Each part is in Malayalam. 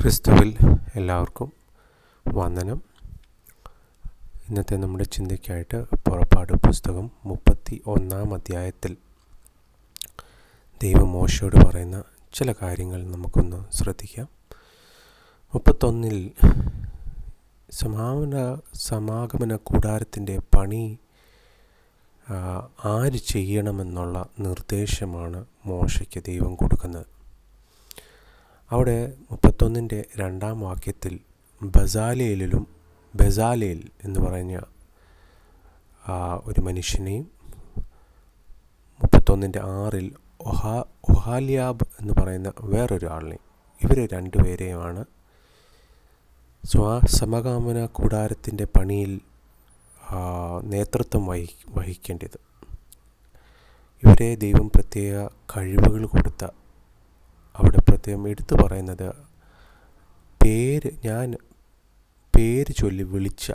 ക്രിസ്തുവിൽ എല്ലാവർക്കും വന്ദനം. ഇന്നത്തെ നമ്മുടെ ചിന്തയ്ക്കായിട്ട് പുറപ്പാട് പുസ്തകം 31 അധ്യായത്തിൽ ദൈവം മോശയോട് പറയുന്ന ചില കാര്യങ്ങൾ നമുക്കൊന്ന് ശ്രദ്ധിക്കാം. 31 സമാഗമന കൂടാരത്തിൻ്റെ പണി ആര് ചെയ്യണമെന്നുള്ള നിർദ്ദേശമാണ് മോശയ്ക്ക് ദൈവം കൊടുക്കുന്നത്. അവിടെ 31 2 വാക്യത്തിൽ ബസാലേൽ എന്ന് പറഞ്ഞ ഒരു മനുഷ്യനെയും 31 ഒഹാലിയാബ് എന്ന് പറയുന്ന വേറൊരു ആളിനെയും, ഇവർ രണ്ടുപേരെയുമാണ് സമാഗമന കൂടാരത്തിൻ്റെ പണിയിൽ നേതൃത്വം വഹിക്കേണ്ടത്. ഇവരെ ദൈവം പ്രത്യേക കഴിവുകൾ കൊടുത്ത, അവിടെ പ്രത്യേകം എടുത്തു പറയുന്നത് പേര് ചൊല്ലി വിളിച്ച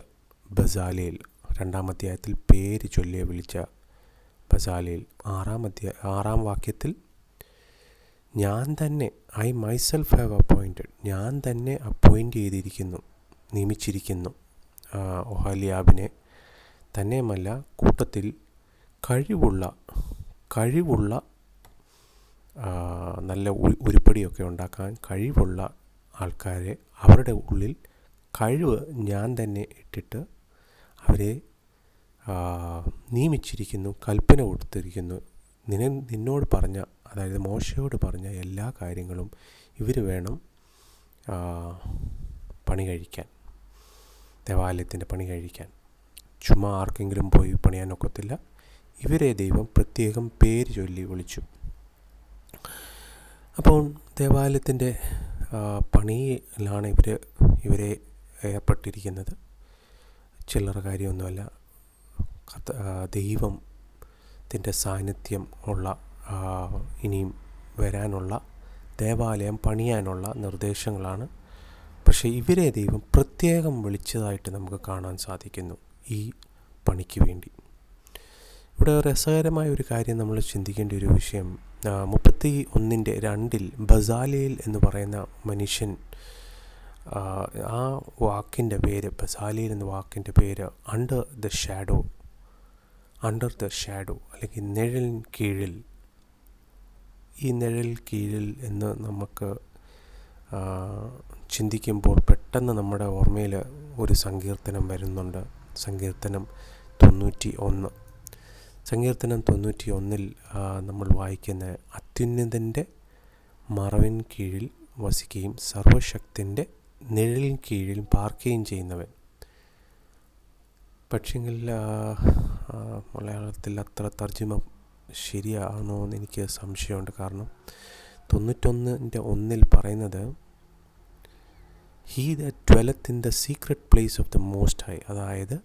ബസാലേൽ, 2 അധ്യായത്തിൽ പേര് ചൊല്ലി വിളിച്ച ബസാലേൽ. 6 വാക്യത്തിൽ ഞാൻ തന്നെ ഐ മൈസെൽഫ് ഹാവ് അപ്പോയിൻറ്റഡ്, ഞാൻ തന്നെ അപ്പോയിൻ്റ് ചെയ്തിരിക്കുന്നു, നിയമിച്ചിരിക്കുന്നു ഒഹാലിയാബിനെ. തന്നെയുമല്ല, കൂട്ടത്തിൽ കഴിവുള്ള നല്ല ഉരുപ്പടിയൊക്കെ ഉണ്ടാക്കാൻ കഴിവുള്ള ആൾക്കാരെ, അവരുടെ ഉള്ളിൽ കഴിവ് ഞാൻ തന്നെ ഇട്ടിട്ട് അവരെ നിയമിച്ചിരിക്കുന്നു, കൽപ്പന കൊടുത്തിരിക്കുന്നു. നിന്നോട് പറഞ്ഞ, അതായത് മോശയോട് പറഞ്ഞ എല്ലാ കാര്യങ്ങളും ഇവർ വേണം പണി കഴിക്കാൻ, ദേവാലയത്തിൻ്റെ പണി കഴിക്കാൻ. ചുമ്മാ ആർക്കെങ്കിലും പോയി പണിയാനൊക്കത്തില്ല. ഇവരെ ദൈവം പ്രത്യേകം പേര് ചൊല്ലി വിളിച്ചു. അപ്പോൾ ദേവാലയത്തിൻ്റെ പണിയിലാണ് ഇവരെ ഏർപ്പെട്ടിരിക്കുന്നത്. ചില്ലറ കാര്യമൊന്നുമല്ല. ദൈവത്തിൻ്റെ സാന്നിധ്യം ഉള്ള, ഇനിയും വരാനുള്ള ദേവാലയം പണിയാനുള്ള നിർദ്ദേശങ്ങളാണ്. പക്ഷേ ഇവരെ ദൈവം പ്രത്യേകം വിളിച്ചതായിട്ട് നമുക്ക് കാണാൻ സാധിക്കുന്നു ഈ പണിക്ക് വേണ്ടി. ഇവിടെ രസകരമായ ഒരു കാര്യം നമ്മൾ ചിന്തിക്കേണ്ട ഒരു വിഷയം, 31:2 ബസാലേൽ എന്ന് പറയുന്ന മനുഷ്യൻ, ആ വാക്കിൻ്റെ പേര്, ബസാലേൽ എന്ന വാക്കിൻ്റെ പേര് അണ്ടർ ദ ഷാഡോ അല്ലെങ്കിൽ നിഴലിൻ കീഴിൽ. ഈ നിഴൽ കീഴിൽ എന്ന് നമുക്ക് ചിന്തിക്കുമ്പോൾ പെട്ടെന്ന് നമ്മുടെ ഓർമ്മയിൽ ഒരു സങ്കീർത്തനം വരുന്നുണ്ട്. സങ്കീർത്തനം 91 നമ്മൾ വായിക്കുന്ന, അത്യുന്നതൻ്റെ മറവിൻ കീഴിൽ വസിക്കുകയും സർവശക്തിൻ്റെ നിഴലിൻ കീഴിൽ പാർക്കുകയും ചെയ്യുന്നവൻ. പക്ഷെങ്കിൽ മലയാളത്തിൽ അത്ര തർജ്ജിമ ശരിയാണോ എന്ന് എനിക്ക് സംശയമുണ്ട്. കാരണം 91:1 പറയുന്നത് he that dwelleth in the secret place of the most high, അതായത്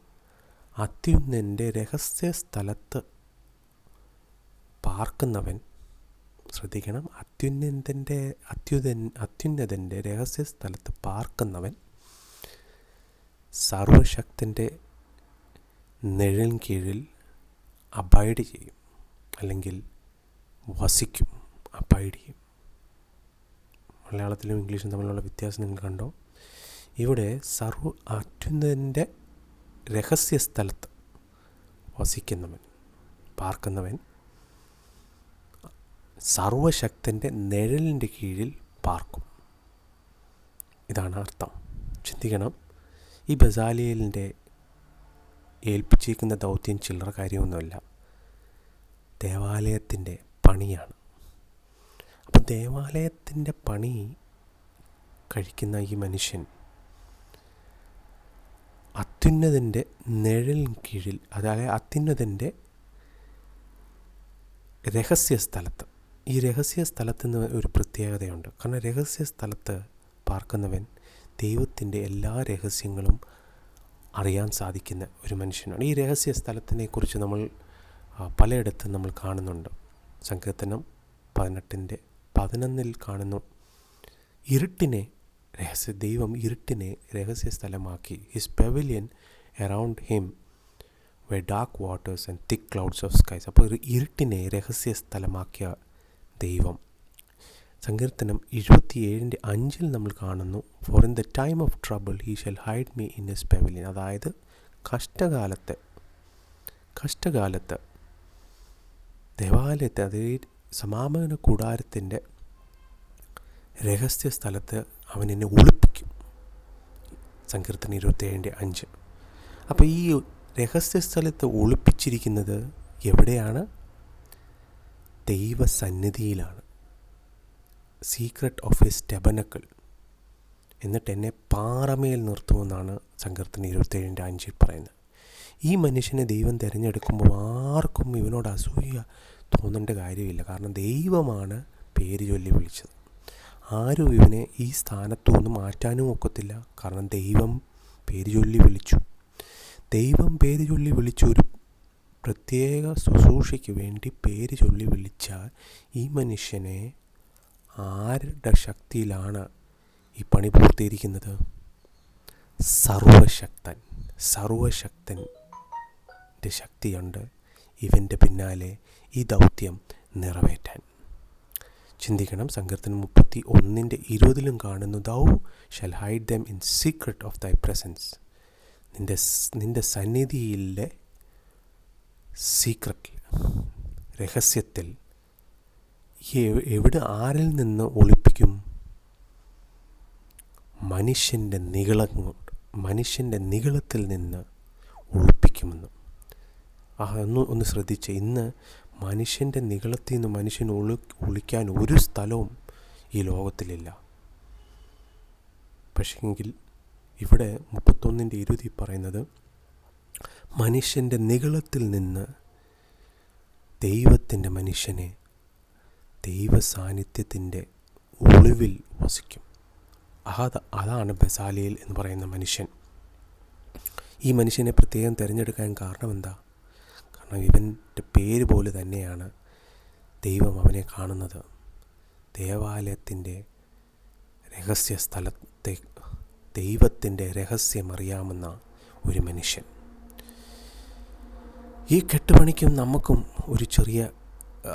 അത്യുന്നതൻ്റെ രഹസ്യ സ്ഥലത്ത് പാർക്കുന്നവൻ. ശ്രദ്ധിക്കണം, അത്യുന്നതൻ്റെ രഹസ്യ സ്ഥലത്ത് പാർക്കുന്നവൻ സർവശക്തൻ്റെ നിഴലിൻ കീഴിൽ അബൈഡ് ചെയ്യും, അല്ലെങ്കിൽ വസിക്കും, അബൈഡ് ചെയ്യും. മലയാളത്തിലും ഇംഗ്ലീഷും തമ്മിലുള്ള വ്യത്യാസം നിങ്ങൾ കണ്ടോ? ഇവിടെ അത്യുന്നതൻ്റെ രഹസ്യ സ്ഥലത്ത് വസിക്കുന്നവൻ, പാർക്കുന്നവൻ സർവശക്തൻ്റെ നിഴലിൻ്റെ കീഴിൽ പാർക്കും. ഇതാണ് അർത്ഥം. ചിന്തിക്കണം, ഈ ബസാലേലിൻ്റെ ഏൽപ്പിച്ചിരിക്കുന്ന ദൗത്യം ചില്ലറ കാര്യമൊന്നുമല്ല, ദേവാലയത്തിൻ്റെ പണിയാണ്. അപ്പോൾ ദേവാലയത്തിൻ്റെ പണി കഴിക്കുന്ന ഈ മനുഷ്യൻ അത്യുന്നതൻ്റെ നിഴലിൻ കീഴിൽ, അതായത് അത്യുന്നതൻ്റെ രഹസ്യ സ്ഥലത്ത്. ഈ രഹസ്യ സ്ഥലത്തിന് ഒരു പ്രത്യേകതയുണ്ട്. കാരണം രഹസ്യ സ്ഥലത്ത് പാർക്കുന്നവൻ ദൈവത്തിൻ്റെ എല്ലാ രഹസ്യങ്ങളും അറിയാൻ സാധിക്കുന്ന ഒരു മനുഷ്യനാണ്. ഈ രഹസ്യ സ്ഥലത്തിനെക്കുറിച്ച് നമ്മൾ പലയിടത്തും നമ്മൾ കാണുന്നുണ്ട്. സങ്കീർത്തനം 18:11 കാണുന്നു, ദൈവം ഇരുട്ടിനെ രഹസ്യ സ്ഥലമാക്കി. His pavilion around him were dark waters and thick clouds of skies. അപ്പോൾ ഇരുട്ടിനെ രഹസ്യ സ്ഥലമാക്കിയ ദൈവം സങ്കീർത്തനം 77:5 നമ്മൾ കാണുന്നു, for in the time of trouble he shall hide me in his pavilion. അതായത് കഷ്ടകാലത്ത് ദേവാലയത്തെ, അതായത് സമാഗമന കൂടാരത്തിൻ്റെ രഹസ്യ സ്ഥലത്ത് അവൻ എന്നെ ഒളിപ്പിക്കും. സങ്കീർത്തനം 27:5. അപ്പോൾ ഈ രഹസ്യ സ്ഥലത്ത് ഒളിപ്പിച്ചിരിക്കുന്നത് എവിടെയാണ്? ദൈവസന്നിധിയിലാണ്. Secret of his tabernacle. എന്നിട്ട് എന്നെ പാറമേൽ നിർത്തുമെന്നാണ് സങ്കീർത്തനം 27:5 പറയുന്നത്. ഈ മനുഷ്യനെ ദൈവം തിരഞ്ഞെടുക്കുമ്പോൾ ആർക്കും ഇവനോട് അസൂയ തോന്നേണ്ട കാര്യമില്ല. കാരണം ദൈവമാണ് പേര് ചൊല്ലി വിളിച്ചത്. ആരും ഇവനെ ഈ സ്ഥാനത്തു നിന്ന് മാറ്റാനും ഒക്കത്തില്ല. കാരണം ദൈവം പേര് ചൊല്ലി വിളിച്ചു. ദൈവം പേര് ചൊല്ലി വിളിച്ചു. ഒരു പ്രത്യേക ശുശ്രൂഷയ്ക്ക് വേണ്ടി പേര് ചൊല്ലി വിളിച്ചാൽ ഈ മനുഷ്യനെ ആരുടെ ശക്തിയിലാണ് ഈ പണി പൂർത്തീകരിക്കുന്നത്? സർവശക്തൻ്റെ ശക്തിയുണ്ട് ഇവൻ്റെ പിന്നാലെ ഈ ദൗത്യം നിറവേറ്റാൻ. ചിന്തിക്കണം. സങ്കീർത്തനം 31:20 കാണുന്നു, thou shall hide them in secret of thy presence. നിൻ്റെ സന്നിധിയിലെ സീക്രട്ടിൽ, രഹസ്യത്തിൽ എവിടെ, ആരിൽ നിന്ന് ഒളിപ്പിക്കും? മനുഷ്യൻ്റെ നിഗളത്തിൽ നിന്ന് ഒളിപ്പിക്കുമെന്ന്. ഒന്ന് ശ്രദ്ധിച്ച്, ഇന്ന് മനുഷ്യൻ്റെ നിഗളത്തിൽ നിന്ന് മനുഷ്യന് ഒളിക്കാൻ ഒരു സ്ഥലവും ഈ ലോകത്തിലില്ല. പക്ഷേങ്കിൽ ഇവിടെ 31:20 പറയുന്നത്, മനുഷ്യൻ്റെ നിഗളത്തിൽ നിന്ന് ദൈവത്തിൻ്റെ മനുഷ്യനെ ദൈവ സാന്നിധ്യത്തിൻ്റെ ഒളിവിൽ വസിക്കും. അതാണ് ബസാലിയേൽ എന്ന് പറയുന്ന മനുഷ്യൻ. ഈ മനുഷ്യനെ പ്രത്യേകം തിരഞ്ഞെടുക്കാൻ കാരണം എന്താ? കാരണം ഇവൻ്റെ പേര് പോലെ തന്നെയാണ് ദൈവം അവനെ കാണുന്നത്. ദേവാലയത്തിൻ്റെ രഹസ്യ സ്ഥലത്തെ ദൈവത്തിൻ്റെ രഹസ്യമറിയാമെന്ന ഒരു മനുഷ്യൻ. ഈ കെട്ടുപണിക്കും നമുക്കും ഒരു ചെറിയ,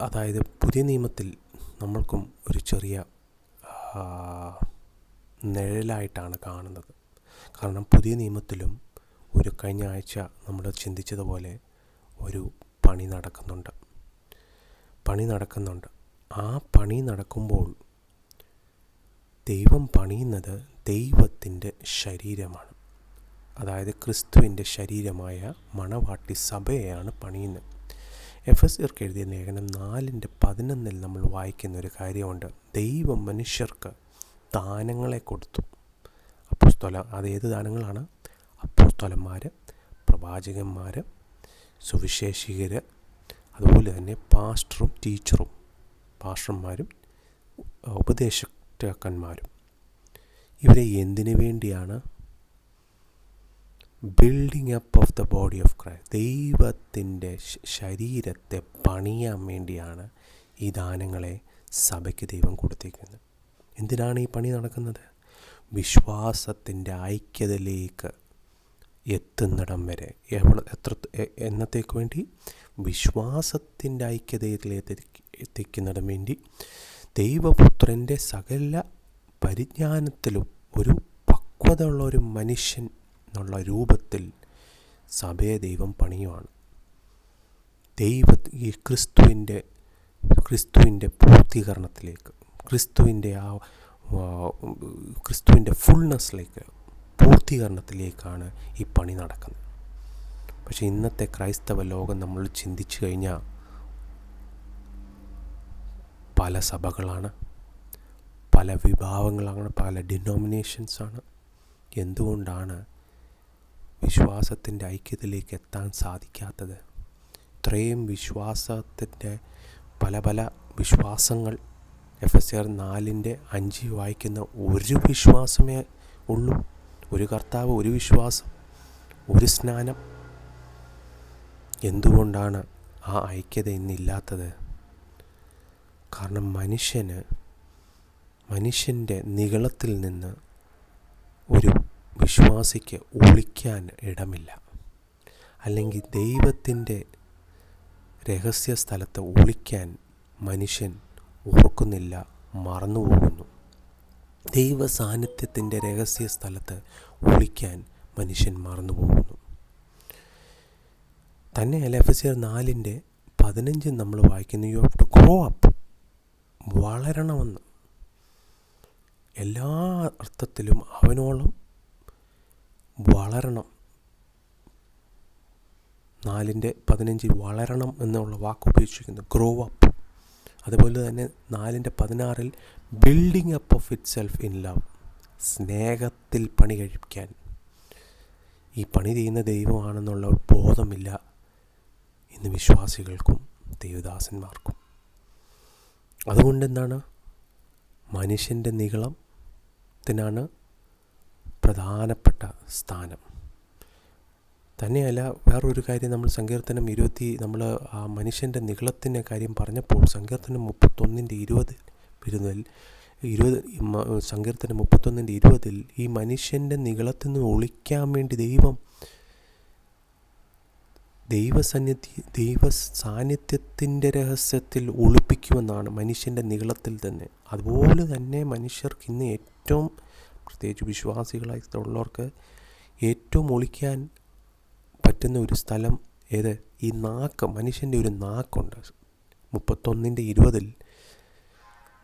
അതായത് പുതിയ നിയമത്തിൽ നമ്മൾക്കും ഒരു ചെറിയ നിഴലായിട്ടാണ് കാണുന്നത്. കാരണം പുതിയ നിയമത്തിലും കഴിഞ്ഞ ആഴ്ച നമ്മൾ ചിന്തിച്ചതുപോലെ ഒരു പണി നടക്കുന്നുണ്ട്. ആ പണി നടക്കുമ്പോൾ ദൈവം പണിയുന്നത് ദൈവത്തിൻ്റെ ശരീരമാണ്. അതായത് ക്രിസ്തുവിൻ്റെ ശരീരമായ മണവാട്ടി സഭയെയാണ് പണിയുന്നത്. എഫെസ്യർക്ക് എഴുതിയ ലേഖനം 4:11 നമ്മൾ വായിക്കുന്ന ഒരു കാര്യമുണ്ട്. ദൈവം മനുഷ്യർക്ക് ദാനങ്ങളെ കൊടുത്തു. അതേത് ദാനങ്ങളാണ്? അപ്പോസ്തലന്മാർ, പ്രവാചകന്മാർ, സുവിശേഷികർ, അതുപോലെ തന്നെ പാസ്റ്റർമാരും ഉപദേശകന്മാരും. ഇവരെ എന്തിനു വേണ്ടിയാണ്? Building up of the body of Christ. ദൈവത്തിൻ്റെ ശരീരത്തെ പണിയാൻ വേണ്ടിയാണ് ഈ ദാനങ്ങളെ സഭയ്ക്ക് ദൈവം കൊടുത്തേക്കുന്നത്. എന്തിനാണ് ഈ പണി നടക്കുന്നത്? വിശ്വാസത്തിൻ്റെ ഐക്യതയിലേക്ക് എത്തുന്നിടം വരെ. എന്നത്തേക്ക് വേണ്ടി? വിശ്വാസത്തിൻ്റെ ഐക്യതയിലേക്ക് എത്തിക്കുന്നിടം വേണ്ടി ദൈവപുത്രൻ്റെ സകല പരിജ്ഞാനത്തിലും ഒരു പക്വത ഉള്ള ഒരു മനുഷ്യൻ എന്നുള്ള രൂപത്തിൽ സഭയെ ദൈവം പണിയുവാണ്. ഈ ക്രിസ്തുവിൻ്റെ പൂർത്തീകരണത്തിലേക്ക്, ക്രിസ്തുവിൻ്റെ ഫുൾനെസ്സിലേക്ക്, പൂർത്തീകരണത്തിലേക്കാണ് ഈ പണി നടക്കുന്നത്. പക്ഷേ ഇന്നത്തെ ക്രൈസ്തവ ലോകം നമ്മൾ ചിന്തിച്ചു കഴിഞ്ഞാൽ പല സഭകളാണ്, പല വിഭാഗങ്ങളാണ്, പല ഡിനോമിനേഷൻസാണ്. എന്തുകൊണ്ടാണ് വിശ്വാസത്തിൻ്റെ ഐക്യത്തിലേക്ക് എത്താൻ സാധിക്കാത്തത്? ഇത്രയും വിശ്വാസത്തിൻ്റെ പല വിശ്വാസങ്ങൾ. എഫെസ്യർ 4:5 വായിക്കുന്ന ഒരു വിശ്വാസമേ ഉള്ളൂ. ഒരു കർത്താവ്, ഒരു വിശ്വാസം, ഒരു സ്നാനം. എന്തുകൊണ്ടാണ് ആ ഐക്യത ഇന്നില്ലാത്തത്? കാരണം മനുഷ്യൻ്റെ നിഗളത്തിൽ നിന്ന് ഒരു വിശ്വാസിക്ക് ഒളിക്കാൻ ഇടമില്ല. അല്ലെങ്കിൽ ദൈവത്തിൻ്റെ രഹസ്യ സ്ഥലത്ത് ഒളിക്കാൻ മനുഷ്യൻ ഓർക്കുന്നില്ല, മറന്നുപോകുന്നു. ദൈവ സാന്നിധ്യത്തിൻ്റെ രഹസ്യ സ്ഥലത്ത് ഒളിക്കാൻ മനുഷ്യൻ മറന്നുപോകുന്നു. തന്നെയല്ല എഫെസ്യർ 4:15 നമ്മൾ വായിക്കുന്നു, you have to grow up, വളരണമെന്ന്. എല്ലാ അർത്ഥത്തിലും അവനോളം വളരണം. 4:15 വളരണം എന്നുള്ള വാക്ക് ഉപയോഗിച്ചിരിക്കുന്നു, ഗ്രോ അപ്പ്. അതുപോലെ തന്നെ 4:16 building up of it self in love, സ്നേഹത്തിൽ പണി കഴിക്കാൻ. ഈ പണി ചെയ്യുന്ന ദൈവമാണെന്നുള്ള ബോധമില്ല ഇന്ന് വിശ്വാസികൾക്കും ദൈവദാസന്മാർക്കും. അതുകൊണ്ട് എന്താണ്, മനുഷ്യൻ്റെ നിഗളത്തിനാണ് പ്രധാനപ്പെട്ട സ്ഥാനം. തന്നെയല്ല, വേറൊരു കാര്യം, നമ്മൾ സങ്കീർത്തനം 20 നമ്മൾ ആ മനുഷ്യൻ്റെ നിഗളത്തിൻ്റെ കാര്യം പറഞ്ഞപ്പോൾ സങ്കീർത്തനം 31:20 സങ്കീർത്തനം 31:20 ഈ മനുഷ്യൻ്റെ നിഗളത്തിൽ നിന്ന് ഒളിക്കാൻ വേണ്ടി ദൈവ സാന്നിധ്യത്തിൻ്റെ രഹസ്യത്തിൽ ഒളിപ്പിക്കുമെന്നാണ്, മനുഷ്യൻ്റെ നിഗളത്തിൽ തന്നെ. അതുപോലെ തന്നെ മനുഷ്യർക്ക് ഇന്ന് ഏറ്റവും, പ്രത്യേകിച്ച് വിശ്വാസികളായിട്ടുള്ളവർക്ക് ഏറ്റവും ഒളിക്കാൻ പറ്റുന്ന ഒരു സ്ഥലം ഏത്? ഈ നാക്ക്. മനുഷ്യൻ്റെ ഒരു നാക്കുണ്ട്. 31:20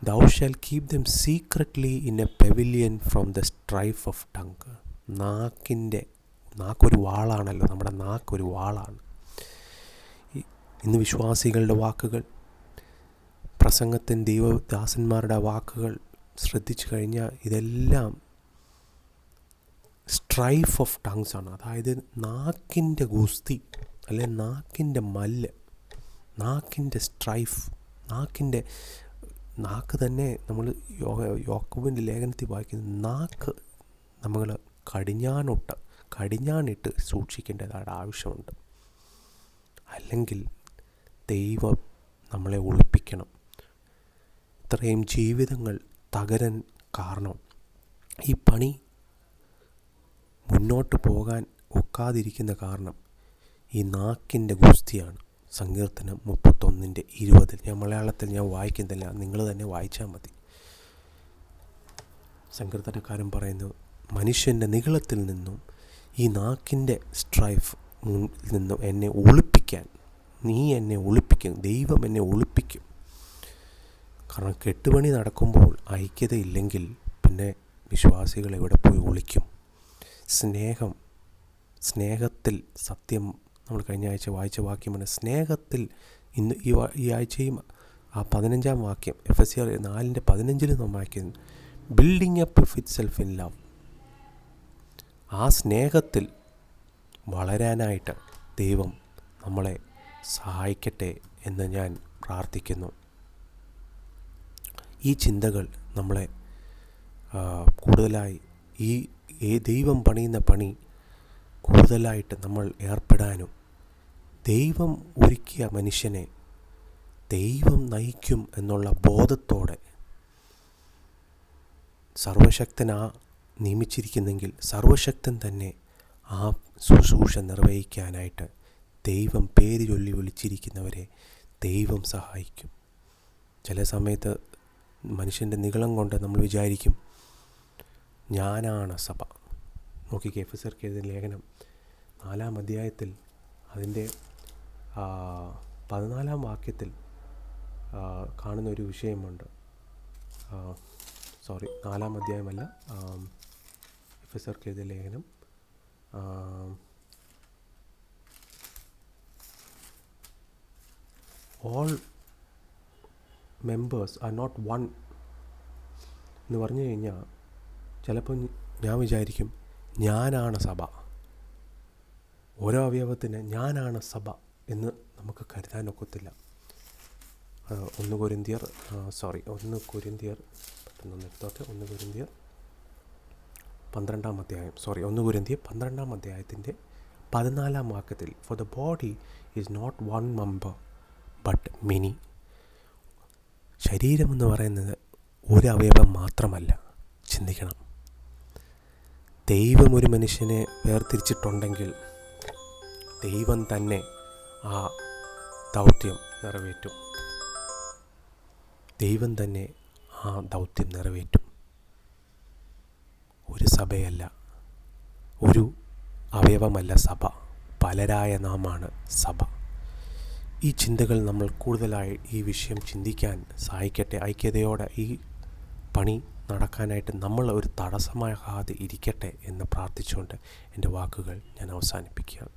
Thou shall keep them secretly in a pavilion from the strife of tongue. നാക്കൊരു വാളാണല്ലോ, നമ്മുടെ നാക്കൊരു വാളാണ്. ഇന്ന് വിശ്വാസികളുടെ വാക്കുകൾ, പ്രസംഗത്തിന് ദൈവദാസന്മാരുടെ വാക്കുകൾ ശ്രദ്ധിച്ചു കഴിഞ്ഞാൽ ഇതെല്ലാം സ്ട്രൈഫ് ഓഫ് ടങ്സ് ആണ്. അതായത് നാക്കിൻ്റെ ഗുസ്തി, അല്ലെ നാക്കിൻ്റെ മല്ല്, നാക്കിൻ്റെ സ്ട്രൈഫ്, നാക്ക് തന്നെ. നമ്മൾ യാക്കോബിൻ്റെ ലേഖനത്തിൽ വായിക്കുന്നത്, നാക്ക് നമ്മൾ കടിഞ്ഞാണിട്ട് സൂക്ഷിക്കേണ്ടതായിട്ട് ആവശ്യമുണ്ട്. അല്ലെങ്കിൽ ദൈവം നമ്മളെ ഒളിപ്പിക്കണം. ഇത്രയും ജീവിതങ്ങൾ തകരാൻ കാരണം, ഈ പണി മുന്നോട്ട് പോകാൻ ഒക്കാതിരിക്കുന്ന കാരണം ഈ നാക്കിൻ്റെ ഗുസ്തിയാണ്. സങ്കീർത്തനം 31:20 ഞാൻ മലയാളത്തിൽ വായിക്കുന്നില്ല, നിങ്ങൾ തന്നെ വായിച്ചാൽ മതി. സങ്കീർത്തനക്കാരൻ പറയുന്നു, മനുഷ്യൻ്റെ നിഗളത്തിൽ നിന്നും ഈ നാക്കിൻ്റെ സ്ട്രൈഫ് നിന്നും എന്നെ ഒളിപ്പിക്കാൻ നീ എന്നെ ഒളിപ്പിക്കും, ദൈവം എന്നെ ഒളിപ്പിക്കും. കാരണം കെട്ടുപണി നടക്കുമ്പോൾ ഐക്യതയില്ലെങ്കിൽ പിന്നെ വിശ്വാസികൾ എവിടെ പോയി ഒളിക്കും? സ്നേഹത്തിൽ സത്യം. നമ്മൾ കഴിഞ്ഞ ആഴ്ച വായിച്ച വാക്യമാണ് സ്നേഹത്തിൽ. ഇന്ന് ഈ ആഴ്ചയും ആ 15-ാം വാക്യം എഫെസ്യർ 4:15 നമ്മൾ വായിക്കുന്നു, building up of it self in love. ആ സ്നേഹത്തിൽ വളരാനായിട്ട് ദൈവം നമ്മളെ സഹായിക്കട്ടെ എന്ന് ഞാൻ പ്രാർത്ഥിക്കുന്നു. ഈ ചിന്തകൾ നമ്മളെ കൂടുതലായി ഈ ദൈവം പണിയുന്ന പണി കൂടുതലായിട്ട് നമ്മൾ ഏർപ്പെടാനും, ദൈവം ഒരുക്കിയ മനുഷ്യനെ ദൈവം നയിക്കും എന്നുള്ള ബോധത്തോടെ, സർവശക്തനാ നിയമിച്ചിരിക്കുന്നെങ്കിൽ സർവശക്തൻ തന്നെ ആ ശുശ്രൂഷ നിർവഹിക്കാനായിട്ട് ദൈവം പേര് ചൊല്ലി വിളിച്ചിരിക്കുന്നവരെ ദൈവം സഹായിക്കും. ചില സമയത്ത് മനുഷ്യൻ്റെ നിഗളം കൊണ്ട് നമ്മൾ വിചാരിക്കും ഞാനാണ് സഭ. നോക്കിക്കേ, എഫെസ്യർക്ക് എഴുതിയ ലേഖനം 4-ാം അധ്യായത്തിൽ അതിൻ്റെ 14-ാം വാക്യത്തിൽ കാണുന്ന ഒരു വിഷയമുണ്ട്. 4-ാം അധ്യായമല്ല, എഫെസ്യർക്ക് എഴുതിയ ലേഖനം all members are not one എന്ന് പറഞ്ഞു കഴിഞ്ഞാൽ ചിലപ്പോൾ ഞാൻ വിചാരിക്കും ഞാനാണ് സഭ, ഓരോ അവയവത്തിന് ഞാനാണ് സഭ എന്ന് നമുക്ക് കരുതാനൊക്കത്തില്ല. 1 കൊരിന്ത്യർ 12-ാം അധ്യായത്തിൻ്റെ 14-ാം വാക്യത്തിൽ for the body is not one member but many. ശരീരമെന്ന് പറയുന്നത് ഒരു അവയവം മാത്രമല്ല. ചിന്തിക്കണം, ദൈവം ഒരു മനുഷ്യനെ വേർതിരിച്ചിട്ടുണ്ടെങ്കിൽ ദൈവം തന്നെ ആ ദൗത്യം നിറവേറ്റും. ദൈവം തന്നെ ആ ആ ദൗത്യം നിറവേറ്റും. ഒരു സഭയല്ല, ഒരു അവയവമല്ല സഭ, പലരായ നാമാണ് സഭ. ഈ ചിന്തകൾ നമ്മൾ കൂടുതലായി ഈ വിഷയം ചിന്തിക്കാൻ സഹായിക്കട്ടെ. ഐക്യതയോടെ ഈ പണി നടക്കാനായിട്ട് നമ്മൾ ഒരു തടസ്സമാകാതെ ഇരിക്കട്ടെ എന്ന് പ്രാർത്ഥിച്ചുകൊണ്ട് എൻ്റെ വാക്കുകൾ ഞാൻ അവസാനിപ്പിക്കുകയാണ്.